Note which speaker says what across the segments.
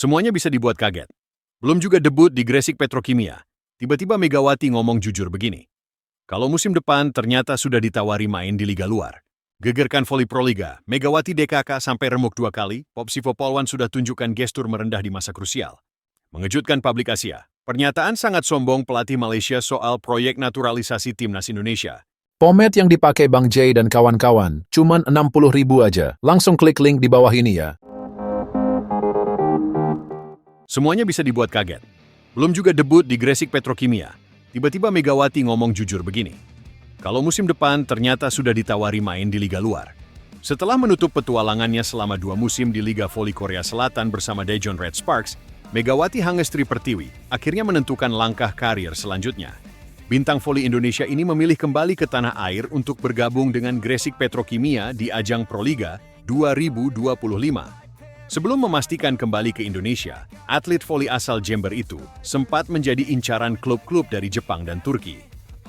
Speaker 1: Semuanya bisa dibuat kaget. Belum juga debut di Gresik Petrokimia. Tiba-tiba Megawati ngomong jujur begini. Kalau musim depan ternyata sudah ditawari main di liga luar. Gegerkan voli Proliga, Megawati DKK sampai remuk 2 kali, Popsivo Polwan sudah tunjukkan gestur merendah di masa krusial. Mengejutkan publik Asia. Pernyataan sangat sombong pelatih Malaysia soal proyek naturalisasi timnas Indonesia.
Speaker 2: Pomade yang dipakai Bang Jay dan kawan-kawan, cuman 60.000 aja. Langsung klik link di bawah ini ya.
Speaker 1: Semuanya bisa dibuat kaget. Belum juga debut di Gresik Petrokimia. Tiba-tiba Megawati ngomong jujur begini. Kalau musim depan ternyata sudah ditawari main di liga luar. Setelah menutup petualangannya selama 2 musim di Liga Voli Korea Selatan bersama Daejeon Red Sparks, Megawati Hangestri Pertiwi akhirnya menentukan langkah karir selanjutnya. Bintang voli Indonesia ini memilih kembali ke tanah air untuk bergabung dengan Gresik Petrokimia di ajang Proliga 2025. Sebelum memastikan kembali ke Indonesia, atlet voli asal Jember itu sempat menjadi incaran klub-klub dari Jepang dan Turki.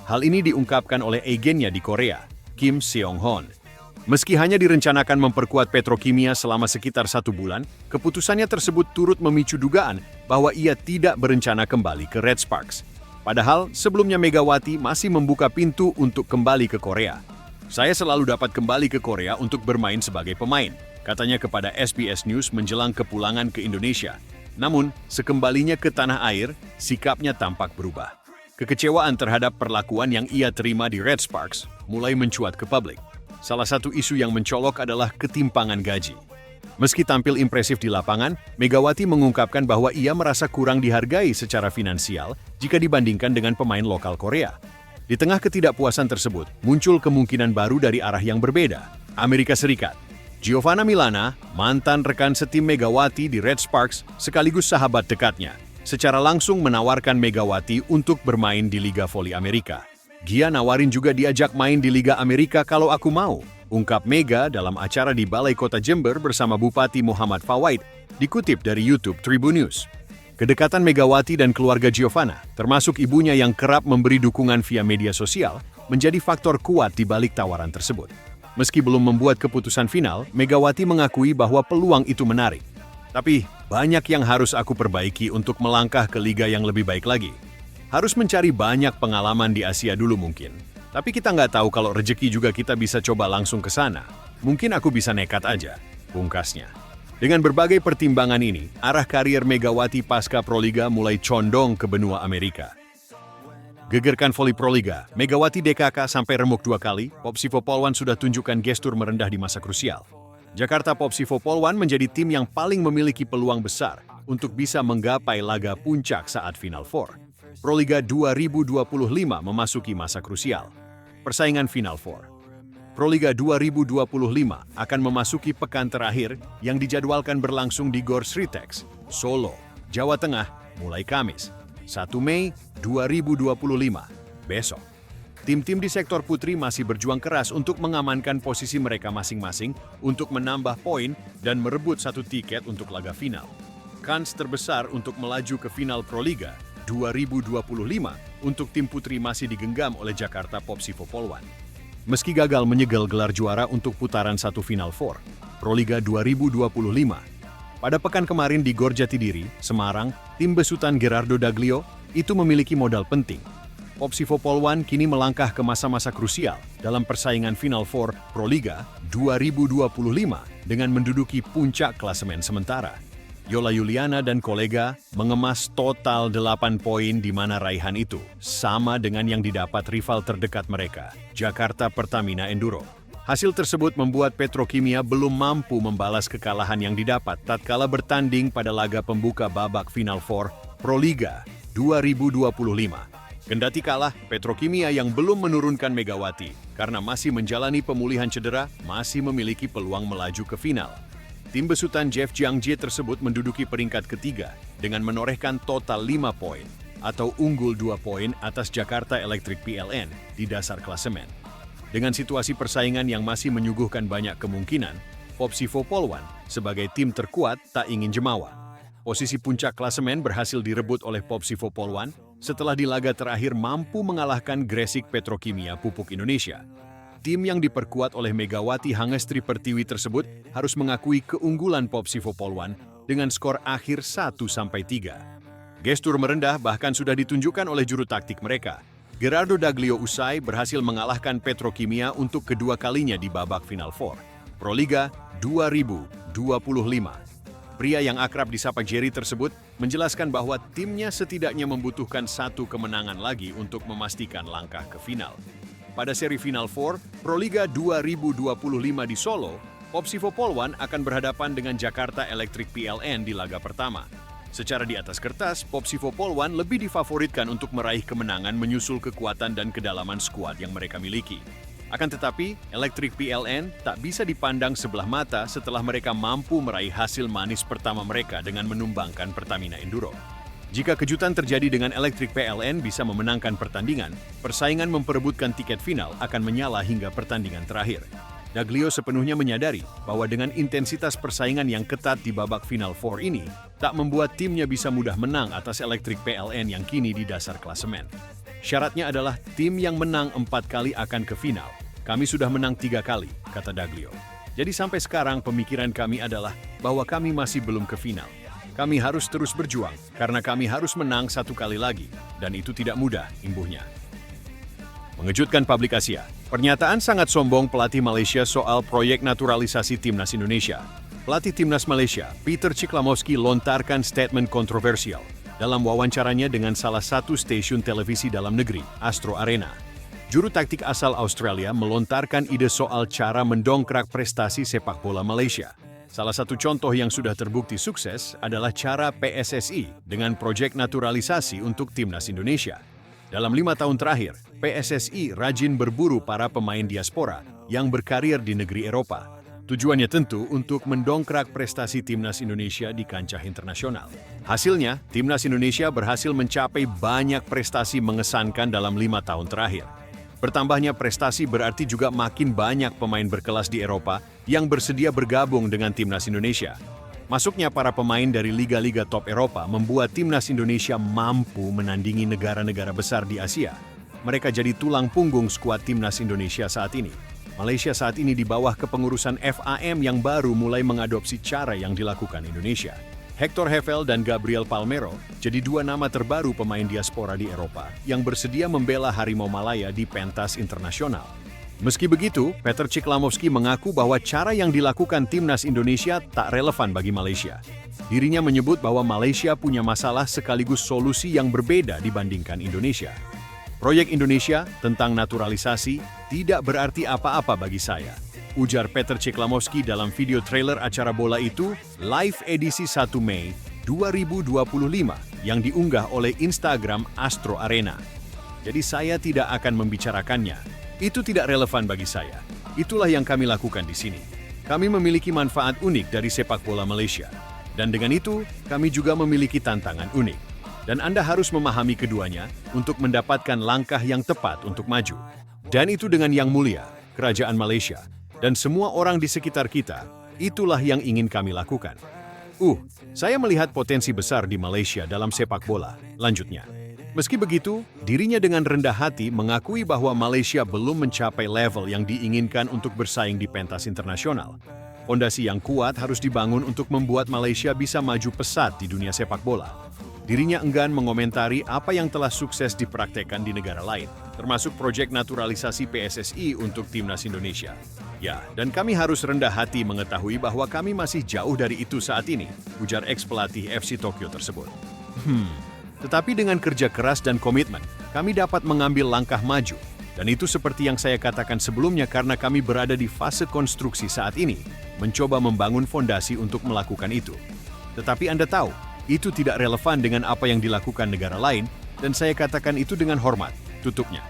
Speaker 1: Hal ini diungkapkan oleh agennya di Korea, Kim Seong-hon. Meski hanya direncanakan memperkuat Petrokimia selama sekitar 1 bulan, keputusannya tersebut turut memicu dugaan bahwa ia tidak berencana kembali ke Red Sparks. Padahal sebelumnya Megawati masih membuka pintu untuk kembali ke Korea. Saya selalu dapat kembali ke Korea untuk bermain sebagai pemain, katanya kepada SBS News menjelang kepulangan ke Indonesia. Namun, sekembalinya ke tanah air, sikapnya tampak berubah. Kekecewaan terhadap perlakuan yang ia terima di Red Sparks mulai mencuat ke publik. Salah satu isu yang mencolok adalah ketimpangan gaji. Meski tampil impresif di lapangan, Megawati mengungkapkan bahwa ia merasa kurang dihargai secara finansial jika dibandingkan dengan pemain lokal Korea. Di tengah ketidakpuasan tersebut, muncul kemungkinan baru dari arah yang berbeda. Amerika Serikat. Giovanna Milana, mantan rekan setim Megawati di Red Sparks, sekaligus sahabat dekatnya, secara langsung menawarkan Megawati untuk bermain di Liga Voli Amerika. Gia nawarin juga diajak main di Liga Amerika kalau aku mau, ungkap Mega dalam acara di Balai Kota Jember bersama Bupati Muhammad Fawait, dikutip dari YouTube Tribun News. Kedekatan Megawati dan keluarga Giovanna, termasuk ibunya yang kerap memberi dukungan via media sosial, menjadi faktor kuat di balik tawaran tersebut. Meski belum membuat keputusan final, Megawati mengakui bahwa peluang itu menarik. Tapi, banyak yang harus aku perbaiki untuk melangkah ke liga yang lebih baik lagi. Harus mencari banyak pengalaman di Asia dulu mungkin. Tapi kita nggak tahu kalau rejeki juga kita bisa coba langsung ke sana. Mungkin aku bisa nekat aja, pungkasnya. Dengan berbagai pertimbangan ini, arah karier Megawati pasca Proliga mulai condong ke benua Amerika. Gegerkan voli Proliga, Megawati DKK sampai remuk 2 kali, Popsivo Polwan sudah tunjukkan gestur merendah di masa krusial. Jakarta Popsivo Polwan menjadi tim yang paling memiliki peluang besar untuk bisa menggapai laga puncak saat Final Four. Proliga 2025 memasuki masa krusial. Persaingan Final Four. Proliga 2025 akan memasuki pekan terakhir yang dijadwalkan berlangsung di Gor Sritex, Solo, Jawa Tengah, mulai Kamis, 1 Mei 2025, besok. Tim-tim di sektor putri masih berjuang keras untuk mengamankan posisi mereka masing-masing untuk menambah poin dan merebut 1 tiket untuk laga final. Kans terbesar untuk melaju ke final Proliga 2025 untuk tim putri masih digenggam oleh Jakarta Popsivo Polwan. Meski gagal menyegel gelar juara untuk putaran 1 Final Four, Proliga 2025. Pada pekan kemarin di Gor Jatidiri, Semarang, tim besutan Gerardo Daglio itu memiliki modal penting. Popsivo Polwan kini melangkah ke masa-masa krusial dalam persaingan Final Four Proliga 2025 dengan menduduki puncak klasemen sementara. Yola Yuliana dan kolega mengemas total 8 poin di mana raihan itu sama dengan yang didapat rival terdekat mereka, Jakarta Pertamina Enduro. Hasil tersebut membuat Petrokimia belum mampu membalas kekalahan yang didapat tatkala bertanding pada laga pembuka babak Final Four Proliga 2025. Kendati kalah, Petrokimia yang belum menurunkan Megawati karena masih menjalani pemulihan cedera masih memiliki peluang melaju ke final. Tim besutan Jeff Jiangji tersebut menduduki peringkat ketiga dengan menorehkan total 5 poin atau unggul 2 poin atas Jakarta Electric PLN di dasar klasemen. Dengan situasi persaingan yang masih menyuguhkan banyak kemungkinan, Popsivo Polwan sebagai tim terkuat tak ingin jemawa. Posisi puncak klasemen berhasil direbut oleh Popsivo Polwan setelah di laga terakhir mampu mengalahkan Gresik Petrokimia Pupuk Indonesia. Tim yang diperkuat oleh Megawati Hangestri Pertiwi tersebut harus mengakui keunggulan Popsivo Polwan dengan skor akhir 1-3. Gestur merendah bahkan sudah ditunjukkan oleh juru taktik mereka. Gerardo Daglio usai berhasil mengalahkan Petrokimia untuk kedua kalinya di babak Final Four Proliga 2025. Pria yang akrab disapa Jerry tersebut menjelaskan bahwa timnya setidaknya membutuhkan satu kemenangan lagi untuk memastikan langkah ke final. Pada seri Final Four Proliga 2025 di Solo, Popsivo Polwan akan berhadapan dengan Jakarta Electric PLN di laga pertama. Secara di atas kertas, Popsivo Polwan lebih difavoritkan untuk meraih kemenangan menyusul kekuatan dan kedalaman skuad yang mereka miliki. Akan tetapi, Electric PLN tak bisa dipandang sebelah mata setelah mereka mampu meraih hasil manis pertama mereka dengan menumbangkan Pertamina Enduro. Jika kejutan terjadi dengan Electric PLN bisa memenangkan pertandingan, persaingan memperebutkan tiket final akan menyala hingga pertandingan terakhir. Daglio sepenuhnya menyadari bahwa dengan intensitas persaingan yang ketat di babak Final Four ini, tak membuat timnya bisa mudah menang atas Electric PLN yang kini di dasar klasemen. Syaratnya adalah tim yang menang 4 kali akan ke final. Kami sudah menang 3 kali, kata Daglio. Jadi sampai sekarang pemikiran kami adalah bahwa kami masih belum ke final. Kami harus terus berjuang karena kami harus menang 1 kali lagi, dan itu tidak mudah, imbuhnya. Mengejutkan publik Asia, pernyataan sangat sombong pelatih Malaysia soal proyek naturalisasi timnas Indonesia. Pelatih timnas Malaysia, Peter Ciklamovski lontarkan statement kontroversial dalam wawancaranya dengan salah satu stasiun televisi dalam negeri, Astro Arena. Juru taktik asal Australia melontarkan ide soal cara mendongkrak prestasi sepak bola Malaysia. Salah satu contoh yang sudah terbukti sukses adalah cara PSSI dengan proyek naturalisasi untuk timnas Indonesia. Dalam 5 tahun terakhir, PSSI rajin berburu para pemain diaspora yang berkarir di negeri Eropa. Tujuannya tentu untuk mendongkrak prestasi timnas Indonesia di kancah internasional. Hasilnya, timnas Indonesia berhasil mencapai banyak prestasi mengesankan dalam 5 tahun terakhir. Bertambahnya prestasi berarti juga makin banyak pemain berkelas di Eropa yang bersedia bergabung dengan timnas Indonesia. Masuknya para pemain dari liga-liga top Eropa membuat timnas Indonesia mampu menandingi negara-negara besar di Asia. Mereka jadi tulang punggung skuad timnas Indonesia saat ini. Malaysia saat ini di bawah kepengurusan FAM yang baru mulai mengadopsi cara yang dilakukan Indonesia. Hector Hevel dan Gabriel Palmero jadi 2 nama terbaru pemain diaspora di Eropa yang bersedia membela Harimau Malaya di pentas internasional. Meski begitu, Peter Ciklamovski mengaku bahwa cara yang dilakukan timnas Indonesia tak relevan bagi Malaysia. Dirinya menyebut bahwa Malaysia punya masalah sekaligus solusi yang berbeda dibandingkan Indonesia. Proyek Indonesia tentang naturalisasi tidak berarti apa-apa bagi saya, ujar Peter Ciklamovski dalam video trailer acara bola itu live edisi 1 Mei 2025 yang diunggah oleh Instagram Astro Arena. Jadi saya tidak akan membicarakannya. Itu tidak relevan bagi saya. Itulah yang kami lakukan di sini. Kami memiliki manfaat unik dari sepak bola Malaysia. Dan dengan itu, kami juga memiliki tantangan unik. Dan Anda harus memahami keduanya untuk mendapatkan langkah yang tepat untuk maju. Dan itu dengan Yang Mulia, Kerajaan Malaysia, dan semua orang di sekitar kita, itulah yang ingin kami lakukan. Saya melihat potensi besar di Malaysia dalam sepak bola, lanjutnya. Meski begitu, dirinya dengan rendah hati mengakui bahwa Malaysia belum mencapai level yang diinginkan untuk bersaing di pentas internasional. Fondasi yang kuat harus dibangun untuk membuat Malaysia bisa maju pesat di dunia sepak bola. Dirinya enggan mengomentari apa yang telah sukses dipraktekkan di negara lain, termasuk proyek naturalisasi PSSI untuk timnas Indonesia. Ya, dan kami harus rendah hati mengetahui bahwa kami masih jauh dari itu saat ini, ujar ex-pelatih FC Tokyo tersebut. Tetapi dengan kerja keras dan komitmen, kami dapat mengambil langkah maju. Dan itu seperti yang saya katakan sebelumnya karena kami berada di fase konstruksi saat ini, mencoba membangun fondasi untuk melakukan itu. Tetapi Anda tahu, itu tidak relevan dengan apa yang dilakukan negara lain, dan saya katakan itu dengan hormat, tutupnya.